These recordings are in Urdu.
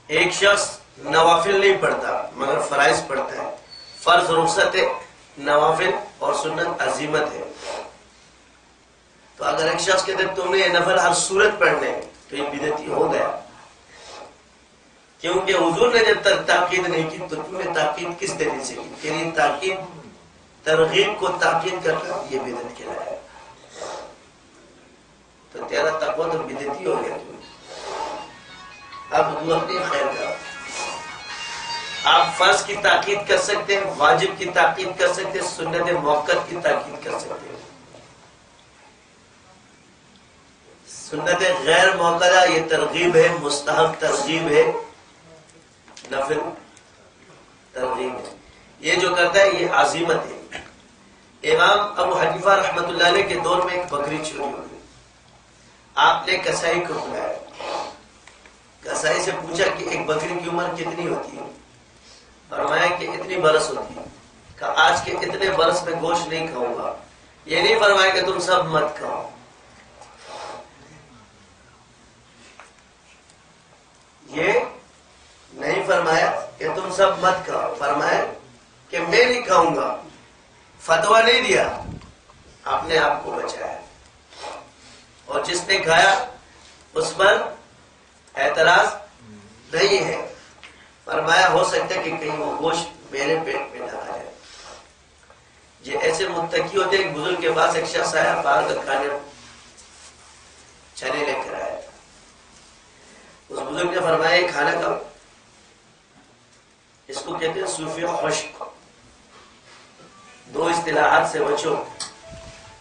ایک شخص نوافل نہیں پڑھتا مگر فرائض پڑھتا ہے، فرض رخصت ہے، نوافل اور سنت عزیمت ہے. تو اگر ایک شخص کہتے تم نے یہ نفل ہر صورت پڑھنے تو یہ بدعتی ہو گیا، کیونکہ حضور نے جب تک تاکید نہیں کی تو تم نے تاکید کس دلیل سے کی؟ تیری تاکید ترغیب کو تاکید کرنا یہ بدعت کہلایا، تو تیرا تقویٰ تو بدعتی ہو گیا. اب تو اپنی خیر کا آپ فرض کی تاکید کر سکتے ہیں، واجب کی تاکید کر سکتے ہیں، سنت موقت کی تاکید کر سکتے ہیں. سنت غیر موقدہ یہ ترغیب ہے، مستحب ترغیب ہے، نفل ترغیب ہے. یہ جو کرتا ہے یہ عزیمت ہے. امام ابو حنیفہ رحمۃ اللہ علیہ کے دور میں ایک بکری چوری ہو گئی. آپ نے کسائی کو بلایا، کسائی سے پوچھا کہ ایک بکری کی عمر کتنی ہوتی ہے؟ فرمایا کہ اتنی برس ہوتی ہے. کہ آج کے اتنے برس میں گوشت نہیں کھاؤں گا. یہ نہیں فرمایا کہ تم سب مت کھاؤ، یہ نہیں فرمایا کہ تم سب مت کھاؤ، فرمایا کہ میں نہیں کھاؤں گا. فتویٰ نہیں دیا، اپنے آپ کو بچایا. اور جس نے کھایا اس پر اعتراض نہیں ہے. فرمایا ہو سکتا ہے کہ کہیں وہ گوشت میرے پیٹ میں نہ آ جائے. یہ ایسے متقی ہوتے. ایک بزرگ کے پاس ایک شخص آیا، باہر کا کھانے چنے لے کر آیا. اس بزرگ نے فرمایا یہ کھانا کھاؤ. اس کو کہتے ہیں صوفی خشک. دو اصطلاحات سے بچو،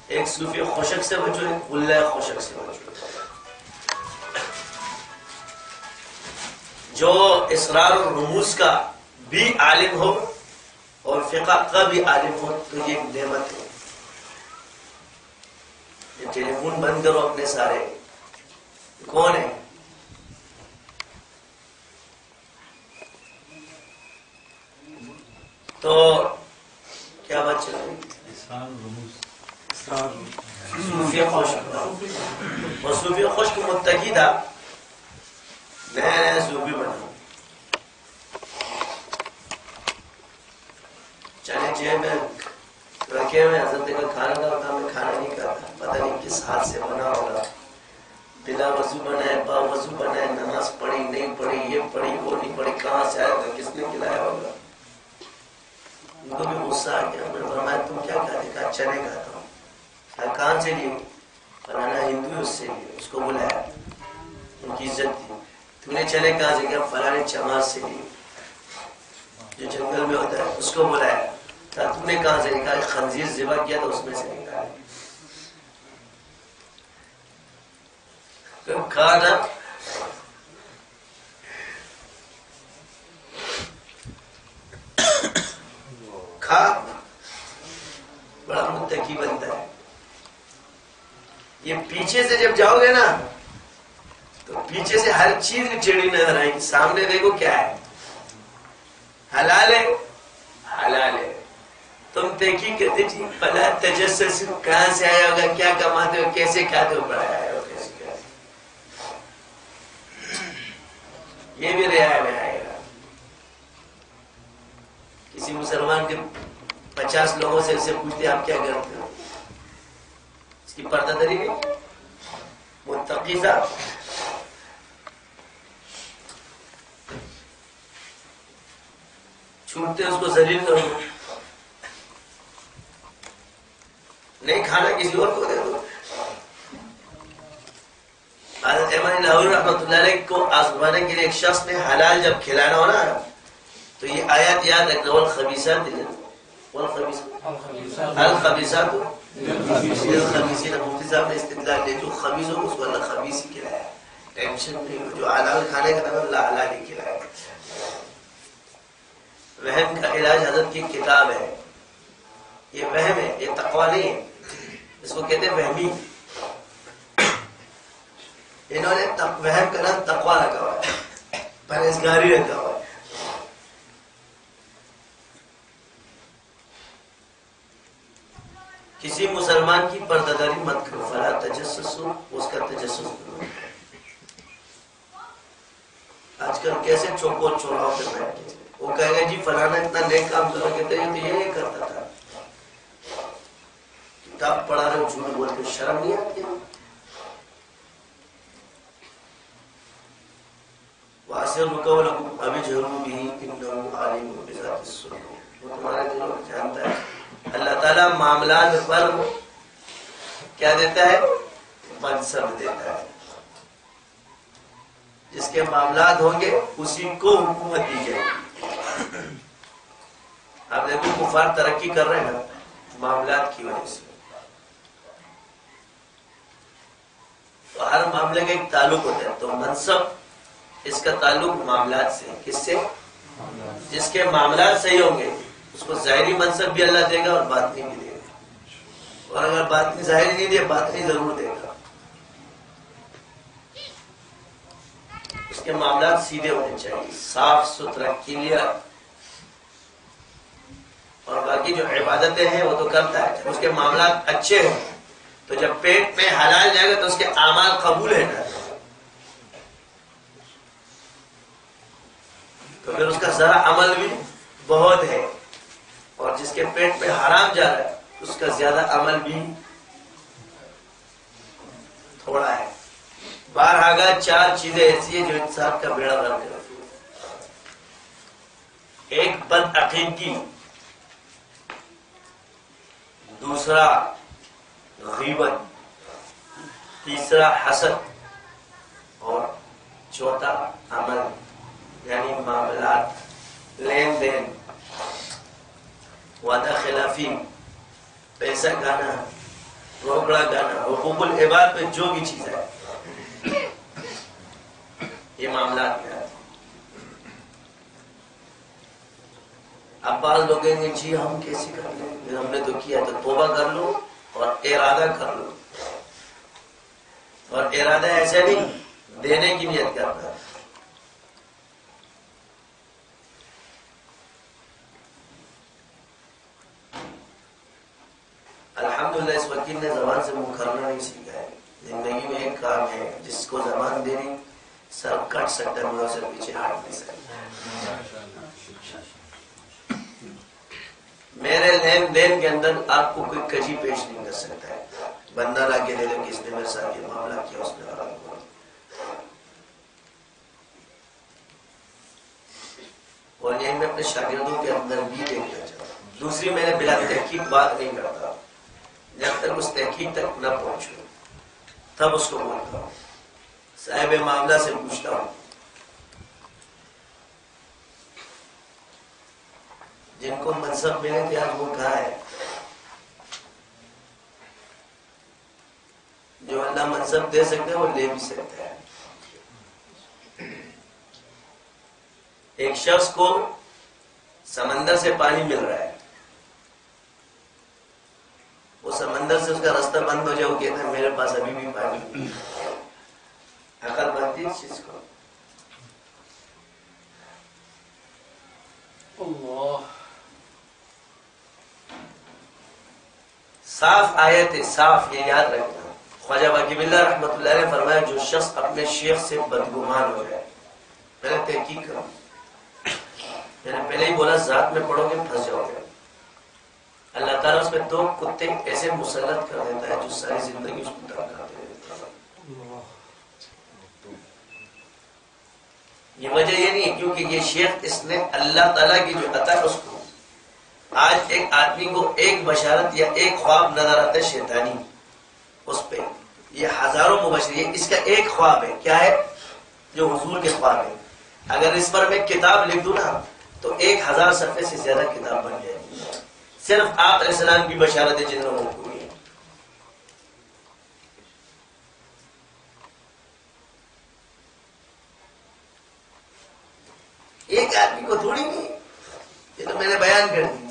ایک صوفی خشک سے بچو، ایک غلہ خشک سے بچو. جو اسرار و رموز کا بھی عالم ہو اور فقہ کا بھی عالم ہو تو یہ ایک نعمت ہے. یہ ٹیلی فون بند کرو اپنے سارے. کون ہے؟ تو کیا بات چل رہی؟ صوفی خشک. اور صوفی خشک متقی تھا، نیا نیا صوفی بنا. چنے جیب میں رکھے ہوئے، حضرت کا کھانا تھا، میں کھانا نہیں کھاتا. پتہ نہیں کس ہاتھ سے بنا ہوگا، بلا وضو بنا ہے، با وضو بنا ہے، نماز پڑھی نہیں پڑھی، یہ پڑھی وہ نہیں پڑھی، کہاں سے آیا تھا، کس نے کھلایا ہوگا. ان کو بھی غصہ آ گیا. میں نے فرمایا تم کیا کھاتے؟ کہا چنے کھاتا ہوں. کہاں سے لیے؟ فلانا ہندو ہے اس سے لیے. اس کو بلایا، ان کی عزت دی. تم نے چنے کہاں سے؟ کیا فلانے چمار سے لیے جو جنگل میں ہوتا ہے. اس کو بلایا. تم نے کہاں سے نکالا؟ خنزیر ذبح کیا تو اس میں سے نکالا. کھانا کھا بڑا متقی بنتا ہے. یہ پیچھے سے جب جاؤ گے نا تو پیچھے سے ہر چیز ٹیڑھی نظر آئے گی. سامنے دیکھو کیا ہے، حلال ہے حلال ہے. تم تحقیق کرتے جی فلا تجسس، کہاں سے آیا ہوگا، کیا کماتے ہو، کیسے کھاتے ہو، بڑا آیا ہو، کیسے کھاتے. یہ بھی رعایا میں آئے گا. کسی مسلمان کے 50 لوگوں سے اسے پوچھتے آپ کیا کرتے ہو، اس کی پردہ داری نہیں. متقی صاحب چھوٹتے اس کو ذلیل کرو، نہیں کھانا کسی اور کو دے دو. حضرت امام لاہوری رحمۃ اللہ علیہ کو آزمانے کے لیے ایک شخص نے حلال جب کھلانا ہونا تو یہ آیات یاد رکھنا، والخبیثات الخبیثات للخبیثین. مفتی صاحب نے استدلال دیا جو خبیث ہو اس کو اللہ خبیث ہی کھلایا. ٹینشن نہیں ہو، جو حلال کھانے کا تھا اللہ حلال ہی کھلایا. وہم کا علاج حضرت کی کتاب ہے. یہ وہم ہے، یہ تقویٰ نہیں ہے. اس کو کہتے ہیں وہمی. انہوں نے وہم کا نام تقویٰ رکھا ہوا ہے، پرہیزگاری رکھا ہوا ہے. کسی مسلمان کی پردہ مت کرو، فلا تجسسو، اس کا تجسس کرو. آج کل کیسے چوکو چوراہوں پہ بیٹھ کے وہ کہے گا جی فلانا اتنا نیک کام کرو، کہتے ہیں تو یہ کرتا تھا، کتاب پڑھا رہے ہو جھوٹ بول کے شرم نہیں آتی؟ وَأَسِرُّوا قَوْلَكُمْ أَوِ اجْهَرُوا بِهِ إِنَّهُ عَلِيمٌ بِذَاتِ الصُّدُورِ، وہ تمہارے دلوں کو جانتا ہے۔ اللہ تعالیٰ معاملات پر کیا دیتا ہے؟ منصب دیتا ہے، جس کے معاملات ہوں گے اسی کو حکومت دی جائے گی۔ آپ دیکھو کفار ترقی کر رہے ہیں نا معاملات کی وجہ سے، تو ہر معاملے کا ایک تعلق ہوتا ہے، تو منصب اس کا تعلق معاملات سے، کس سے؟ جس کے معاملات صحیح ہوں گے اس کو ظاہری منصب بھی اللہ دے گا اور باطنی بھی دے گا، اور اگر باطنی ظاہری نہیں دے باطنی ضرور دے گا۔ اس کے معاملات سیدھے ہونے چاہیے، صاف ستھرا کلیئر، اور باقی جو عبادتیں ہیں وہ تو کرتا ہے، جب اس کے معاملات اچھے ہیں تو جب پیٹ میں حلال جائے گا تو اس کے اعمال قبول ہے نا، تو پھر اس کا ذرا عمل بھی بہت ہے، اور جس کے پیٹ میں حرام جا رہا ہے اس کا زیادہ عمل بھی تھوڑا ہے۔ بارہا چار چیزیں ایسی ہیں جو انسان کا بیڑا غرق کرتی ہیں۔ ایک بد عقیدگی، دوسرا غیبت، تیسرا حسد، اور چوتھا عمل یعنی معاملات، لین دین، وعدہ خلافی، پیسہ گانا، روکڑا گانا، حقوق العباد میں جو بھی چیز ہے یہ معاملات میں آتی۔ اب بعض لوگ کہیں گے جی ہم کیسے کر لیں، ہم نے تو کیا، تو توبہ کر لو اور ارادہ کر لو، اور ارادہ ایسا نہیں دینے کی نیت کرنا۔ الحمدللہ اس وکیل نے زبان سے منہ کرنا نہیں سیکھا ہے۔ زندگی میں ایک کام ہے جس کو زبان دینی، سر کٹ سکتا ہے مگر اسے پیچھے ہٹ نہیں سکتا۔ میرے لین دین کے اندر آپ کو کوئی کجی پیش نہیں کر سکتا ہے، بندہ لا کے دے دے کہ اس نے میرے ساتھ یہ معاملہ کیا، اس نے غلط ہوا۔ اور یہی میں اپنے شاگردوں کے اندر بھی دیکھنا چاہتا ہوں۔ دوسری میں نے بلا تحقیق بات نہیں کرتا، جب تک اس تحقیق تک نہ پہنچوں تب اس کو بولتا ہوں، صاحب معاملہ سے پوچھتا ہوں، جن کو منصب ملے تھے آج وہ کہاں ہے؟ جو اللہ منصب دے سکتے ہیں وہ لے بھی سکتے ہیں۔ ایک شخص کو سمندر سے پانی مل رہا ہے، وہ سمندر سے اس کا راستہ بند ہو جائے، وہ کہتا ہے میرے پاس ابھی بھی پانی نہیں۔ عقل بنتی ہے اس چیز کو؟ اللہ صاف آیت ہے، صاف، یہ یاد رکھنا۔ خواجہ باقی باللہ رحمۃ اللہ نے فرمایا جو شخص اپنے شیخ سے بدگمان ہو جائے، پہلے تحقیق کرو، میں نے پہلے ہی بولا ذات میں پڑھو گے پھنس جاؤ گے۔ اللہ تعالیٰ اس میں دو کتے ایسے مسلط کر دیتا ہے جو ساری زندگی اس کو تنگ کرتے رہتے ہیں۔ یہ وجہ یہ نہیں ہے کیونکہ یہ شیخ اس نے اللہ تعالیٰ کی جو عطا ہے اس کو، آج ایک آدمی کو ایک بشارت یا ایک خواب نظر آتا ہے شیطانی، اس پہ یہ ہزاروں مبشر، یہ اس کا ایک خواب ہے، کیا ہے؟ جو حضور کے خواب ہے۔ اگر اس پر میں کتاب لکھ دوں نا تو 1000 صفحے سے زیادہ کتاب بن جائے گی، صرف آپ علیہ السلام کی بشارت جن لوگوں کو ہوئی ہے۔ ایک آدمی کو تھوڑی نہیں، یہ تو میں نے بیان کر دی،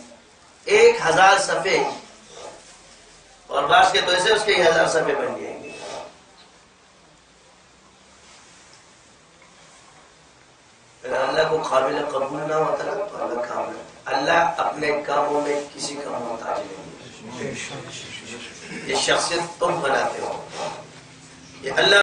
1000 صفحے، اور بعض کے تو ایسے اس کے 1000 صفحے بن جائیں گے۔ اگر اللہ کو قابل قبول نہ ہوتا نا تو اللہ کام نہ، اللہ اپنے کاموں میں کسی کا محتاج نہیں ہے۔ یہ شخصیت تم بناتے ہو، یہ اللہ